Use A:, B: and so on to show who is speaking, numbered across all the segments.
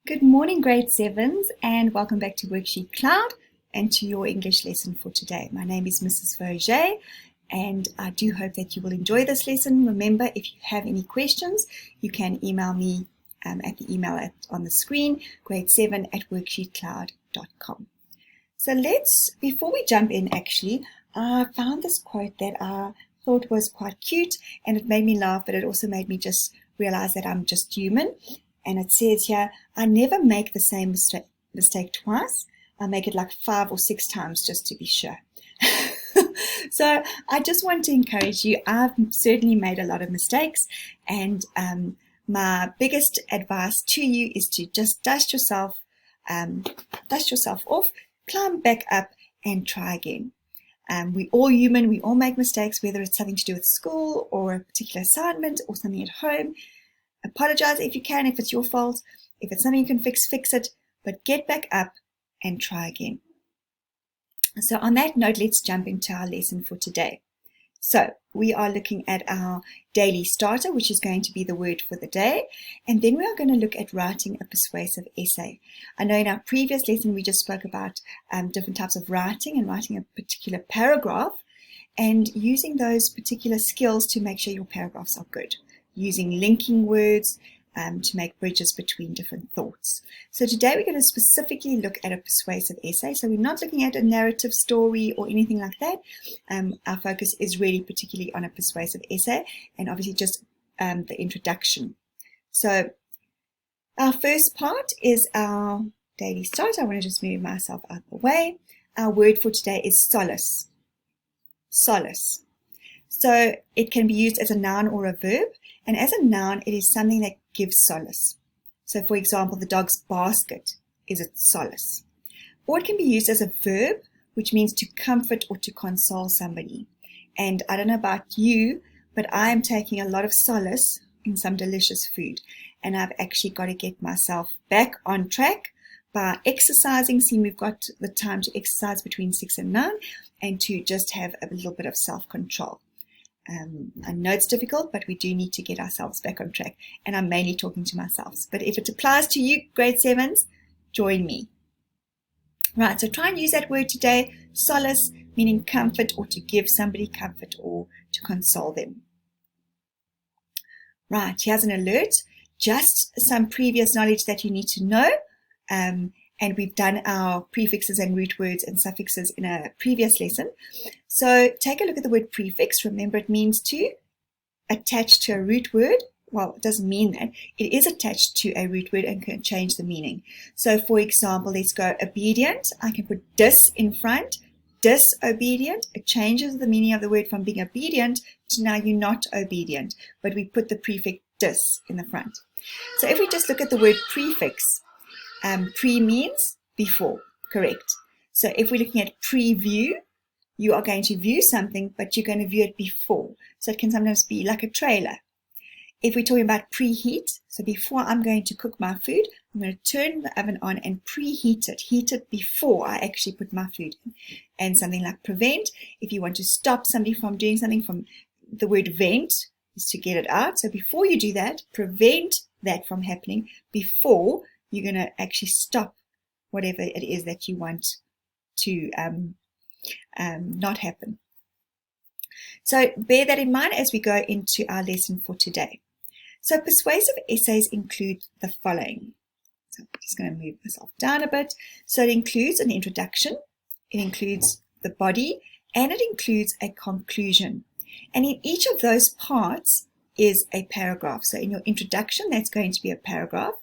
A: Good morning, grade 7s, and welcome back to WorksheetCloud and to your English lesson for today. My name is Mrs. Fauger, and I do hope that you will enjoy this lesson. Remember, if you have any questions, you can email me at the email on the screen, grade7@worksheetcloud.com. So before we jump in, actually, I found this quote that I thought was quite cute, and it made me laugh, but it also made me just realize that I'm just human. And it says here, I never make the same mistake twice. I make it like 5 or 6 times just to be sure. So I just want to encourage you. I've certainly made a lot of mistakes, and my biggest advice to you is to just dust yourself off, climb back up, and try again. We're all human. We all make mistakes, whether it's something to do with school or a particular assignment or something at home. Apologize if you can, if it's your fault. If it's something you can fix, fix it. But get back up and try again. So on that note, let's jump into our lesson for today. So we are looking at our daily starter, which is going to be the word for the day. And then we are going to look at writing a persuasive essay. I know in our previous lesson, we just spoke about different types of writing and writing a particular paragraph and using those particular skills to make sure your paragraphs are good. Using linking words to make bridges between different thoughts. So today we're going to specifically look at a persuasive essay. So we're not looking at a narrative story or anything like that. Our focus is really particularly on a persuasive essay and obviously just the introduction. So our first part is our daily start. I want to just move myself out of the way. Our word for today is solace. Solace. So it can be used as a noun or a verb. And as a noun, it is something that gives solace. So for example, the dog's basket is its solace. Or it can be used as a verb, which means to comfort or to console somebody. And I don't know about you, but I am taking a lot of solace in some delicious food. And I've actually got to get myself back on track by exercising. See, we've got the time to exercise between 6 and 9 and to just have a little bit of self-control. I know it's difficult, but we do need to get ourselves back on track. And I'm mainly talking to myself. But if it applies to you, grade 7s, join me. Right, so try and use that word today. Solace, meaning comfort or to give somebody comfort or to console them. Right, here's an alert. Just some previous knowledge that you need to know. And we've done our prefixes and root words and suffixes in a previous lesson. So take a look at the word prefix. Remember, it means to attach to a root word. Well, it doesn't mean that. It is attached to a root word and can change the meaning. So for example, let's go obedient. I can put dis in front. Disobedient. It changes the meaning of the word from being obedient to now you're not obedient. But we put the prefix dis in the front. So if we just look at the word prefix, pre means before, correct. So if we're looking at preview, you are going to view something, but you're going to view it before. So it can sometimes be like a trailer. If we're talking about preheat, so before I'm going to cook my food, I'm going to turn the oven on and preheat it, heat it before I actually put my food in. And something like prevent, if you want to stop somebody from doing something, from the word vent is to get it out. So before you do that, prevent that from happening before you're going to actually stop whatever it is that you want to not happen. So bear that in mind as we go into our lesson for today. So persuasive essays include the following. So I'm just going to move myself down a bit. So it includes an introduction, it includes the body, and it includes a conclusion. And in each of those parts is a paragraph. So in your introduction, that's going to be a paragraph.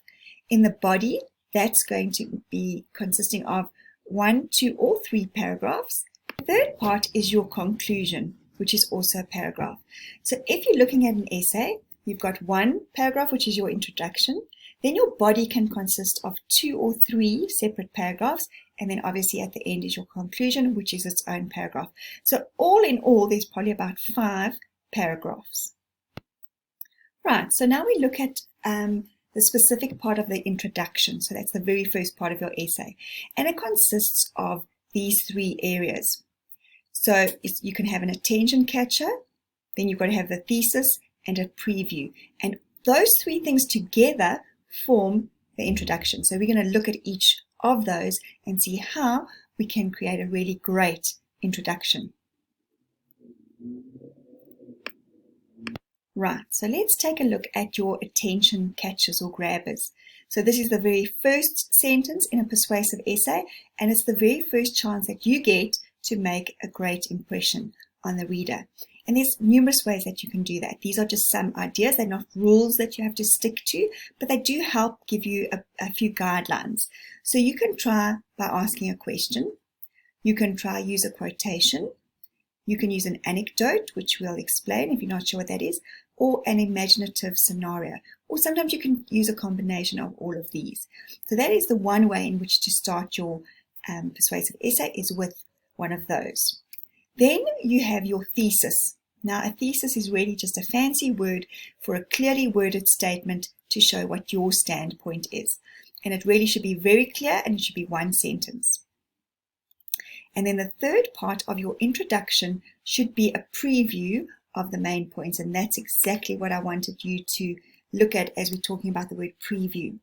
A: In the body, that's going to be consisting of 1, 2, or 3 paragraphs. The third part is your conclusion, which is also a paragraph. So if you're looking at an essay, you've got 1 paragraph, which is your introduction. Then your body can consist of 2 or 3 separate paragraphs. And then obviously at the end is your conclusion, which is its own paragraph. So all in all, there's probably about 5 paragraphs. Right, so now we look at the specific part of the introduction. So that's the very first part of your essay. And it consists of these 3 areas. So you can have an attention catcher, then you've got to have the thesis and a preview. And those 3 things together form the introduction. So we're going to look at each of those and see how we can create a really great introduction. Right, so let's take a look at your attention catchers or grabbers. So this is the very first sentence in a persuasive essay, and it's the very first chance that you get to make a great impression on the reader. And there's numerous ways that you can do that. These are just some ideas. They're not rules that you have to stick to, but they do help give you a few guidelines. So you can try by asking a question. You can try use a quotation. You can use an anecdote, which we'll explain if you're not sure what that is, or an imaginative scenario. Or sometimes you can use a combination of all of these. So that is the one way in which to start your persuasive essay, is with one of those. Then you have your thesis. Now, a thesis is really just a fancy word for a clearly worded statement to show what your standpoint is. And it really should be very clear, and it should be one sentence. And then the third part of your introduction should be a preview of the main points. And that's exactly what I wanted you to look at as we're talking about the word preview.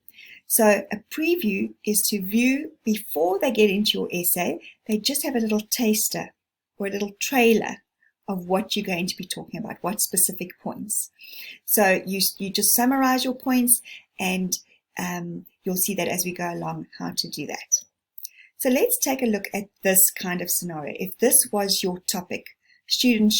A: So a preview is to view before they get into your essay. They just have a little taster or a little trailer of what you're going to be talking about, what specific points. So you just summarize your points, and you'll see that as we go along how to do that. So let's take a look at this kind of scenario. If this was your topic, students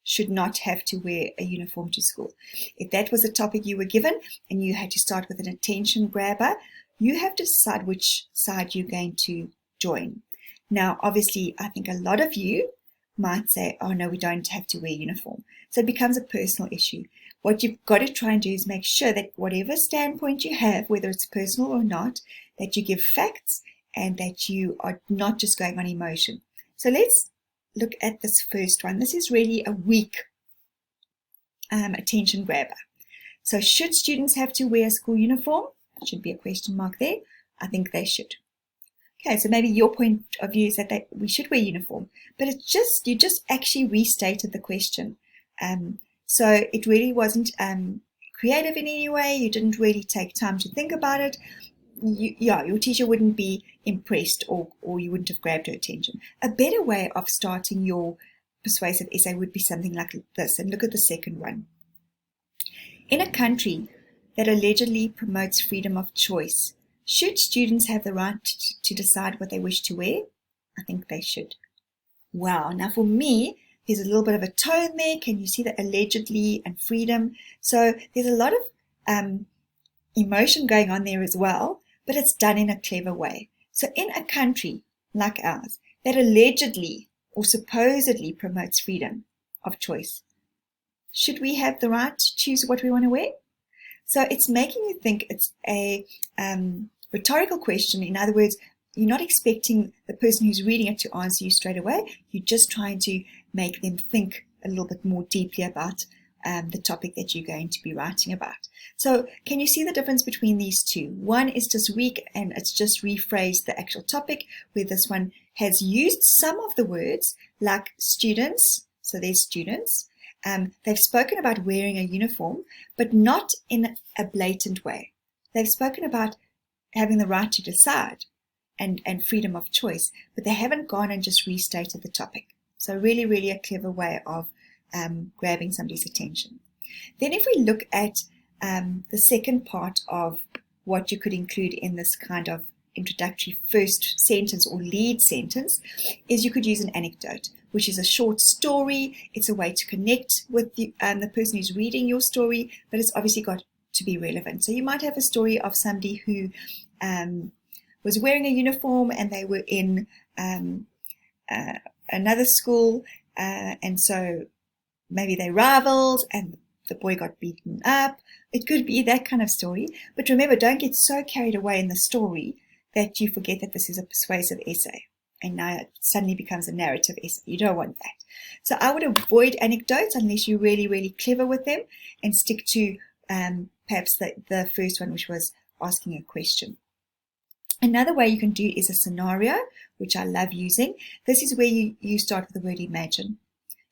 A: should not have to wear a uniform to school. If that was a topic you were given and you had to start with an attention grabber, you have to decide which side you're going to join. Now, obviously, I think a lot of you might say, oh no, we don't have to wear uniform. So it becomes a personal issue. What you've got to try and do is make sure that whatever standpoint you have, whether it's personal or not, that you give facts and that you are not just going on emotion. So let's look at this first one. This is really a weak attention grabber. So should students have to wear a school uniform? Should be a question mark there. I think they should. Okay, so maybe your point of view is that we should wear uniform, but you just actually restated the question. So it really wasn't creative in any way. You didn't really take time to think about it. Your teacher wouldn't be impressed, or you wouldn't have grabbed her attention. A better way of starting your persuasive essay would be something like this. And look at the second one. In a country that allegedly promotes freedom of choice, should students have the right to decide what they wish to wear? I think they should. Wow. Now for me, there's a little bit of a tone there. Can you see that allegedly and freedom? So there's a lot of emotion going on there as well, but it's done in a clever way. So in a country like ours that allegedly or supposedly promotes freedom of choice, should we have the right to choose what we want to wear? So it's making you think. It's a rhetorical question. In other words, you're not expecting the person who's reading it to answer you straight away. You're just trying to make them think a little bit more deeply about the topic that you're going to be writing about. So can you see the difference between these two? One is just weak and it's just rephrased the actual topic, where this one has used some of the words like students. So there's students. They've spoken about wearing a uniform, but not in a blatant way. They've spoken about having the right to decide and freedom of choice, but they haven't gone and just restated the topic. So really, really a clever way of grabbing somebody's attention. Then if we look at the second part of what you could include in this kind of introductory first sentence or lead sentence, is you could use an anecdote, which is a short story. It's a way to connect with the person who's reading your story, but it's obviously got to be relevant. So you might have a story of somebody who was wearing a uniform and they were in another school, and so maybe they rivaled and the boy got beaten up. It could be that kind of story. But remember, don't get so carried away in the story that you forget that this is a persuasive essay. And now it suddenly becomes a narrative essay. You don't want that. So I would avoid anecdotes unless you're really, really clever with them, and stick to perhaps the first one, which was asking a question. Another way you can do is a scenario, which I love using. This is where you start with the word imagine.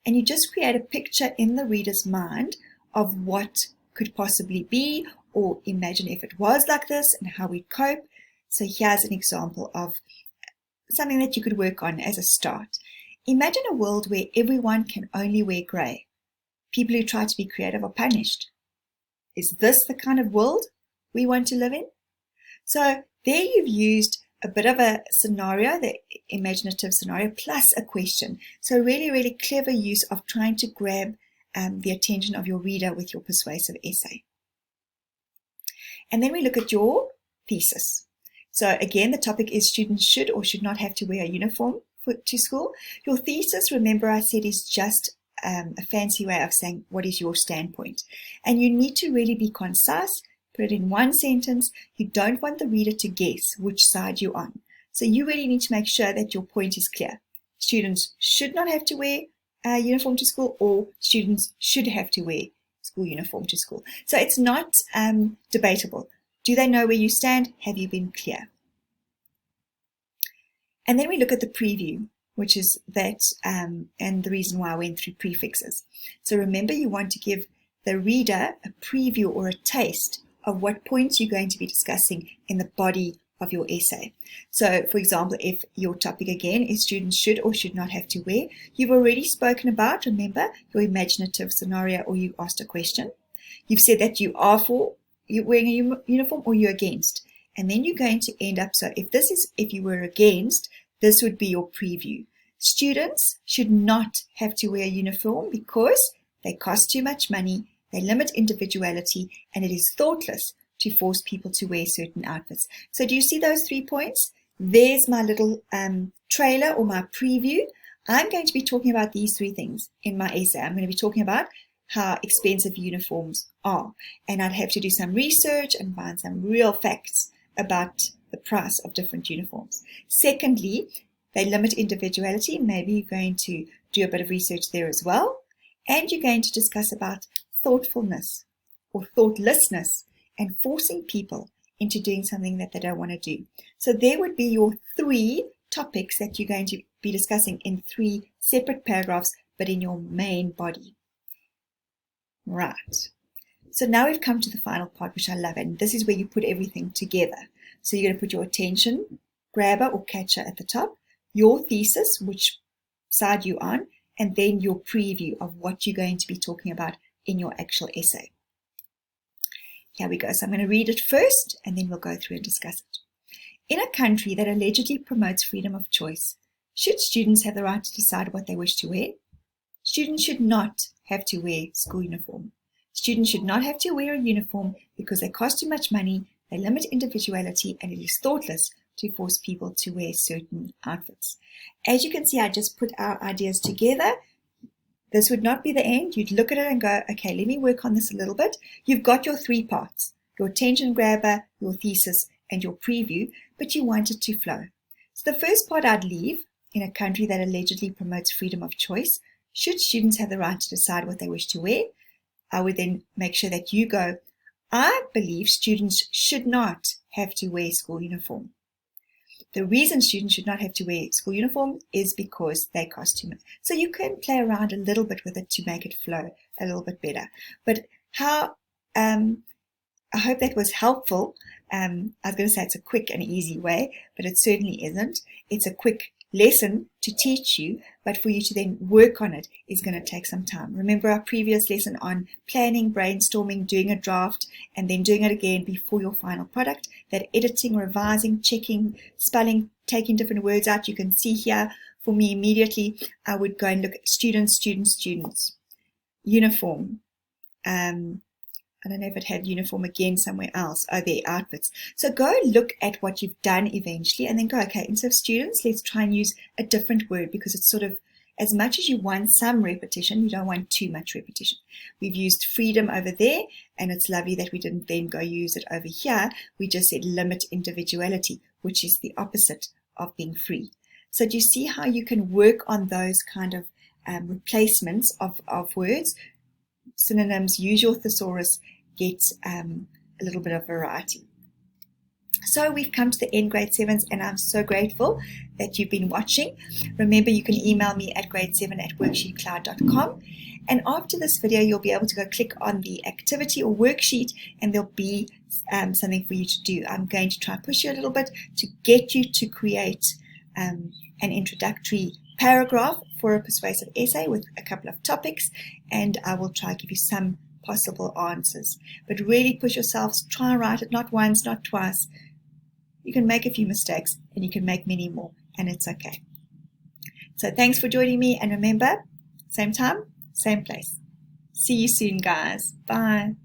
A: And you just create a picture in the reader's mind of what could possibly be, or imagine if it was like this and how we'd cope. So here's an example of something that you could work on as a start. Imagine a world where everyone can only wear grey. People who try to be creative are punished. Is this the kind of world we want to live in? So there you've used a bit of a scenario, the imaginative scenario, plus a question. So really, really clever use of trying to grab the attention of your reader with your persuasive essay. And then we look at your thesis. So again, the topic is students should or should not have to wear a uniform to school. Your thesis, remember I said, is just a fancy way of saying what is your standpoint. And you need to really be concise, put it in one sentence. You don't want the reader to guess which side you're on. So you really need to make sure that your point is clear. Students should not have to wear a uniform to school, or students should have to wear school uniform to school. So it's not debatable. Do they know where you stand? Have you been clear? And then we look at the preview, which is that, and the reason why I went through prefixes. So remember, you want to give the reader a preview or a taste of what points you're going to be discussing in the body of your essay. So, for example, if your topic again is students should or should not have to wear, you've already spoken about, remember, your imaginative scenario, or you asked a question. You've said that you are for wearing a uniform or you're against. And then you're going to end up, so if you were against, this would be your preview. Students should not have to wear a uniform because they cost too much money, they limit individuality, and it is thoughtless to force people to wear certain outfits. So do you see those 3 points? There's my little trailer or my preview. I'm going to be talking about these 3 things in my essay. I'm going to be talking about how expensive uniforms are, and I'd have to do some research and find some real facts about the price of different uniforms. Secondly, they limit individuality. Maybe you're going to do a bit of research there as well. And you're going to discuss about thoughtfulness or thoughtlessness and forcing people into doing something that they don't want to do. So there would be your 3 topics that you're going to be discussing in 3 separate paragraphs, but in your main body. Right. So now we've come to the final part, which I love, and this is where you put everything together. So you're going to put your attention grabber or catcher at the top, your thesis, which side you're on, and then your preview of what you're going to be talking about in your actual essay. Here we go. So I'm going to read it first, and then we'll go through and discuss it. In a country that allegedly promotes freedom of choice, should students have the right to decide what they wish to wear? Students should not have to wear school uniform. Students should not have to wear a uniform because they cost too much money, they limit individuality, and it is thoughtless to force people to wear certain outfits. As you can see, I just put our ideas together. This would not be the end. You'd look at it and go, okay, let me work on this a little bit. You've got your 3 parts, your attention grabber, your thesis, and your preview, but you want it to flow. So the first part I'd leave, in a country that allegedly promotes freedom of choice, should students have the right to decide what they wish to wear? I would then make sure that you go, I believe students should not have to wear school uniform. The reason students should not have to wear school uniform is because they cost too much. So you can play around a little bit with it to make it flow a little bit better. But I hope that was helpful. I was going to say it's a quick and easy way, but it certainly isn't. It's a quick lesson to teach you, but for you to then work on it is going to take some time. Remember our previous lesson on planning, brainstorming, doing a draft, and then doing it again before your final product, that editing, revising, checking, spelling, taking different words out. You can see here, for me immediately, I would go and look at students, uniform. I don't know if it had uniform again somewhere else. Oh, there, outfits. So go look at what you've done eventually and then go, okay, instead of students, let's try and use a different word, because it's sort of, as much as you want some repetition, you don't want too much repetition. We've used freedom over there, and it's lovely that we didn't then go use it over here. We just said limit individuality, which is the opposite of being free. So do you see how you can work on those kind of replacements of words? Synonyms, use your thesaurus, get a little bit of variety. So we've come to the end, grade 7s, and I'm so grateful that you've been watching. Remember, you can email me at grade7@worksheetcloud.com. And after this video, you'll be able to go click on the activity or worksheet, and there'll be something for you to do. I'm going to try and push you a little bit to get you to create an introductory paragraph for a persuasive essay with a couple of topics, and I will try to give you some possible answers. But really push yourselves, try and write it not once, not twice. You can make a few mistakes and you can make many more, and it's okay. So thanks for joining me, and remember, same time, same place. See you soon, guys. Bye.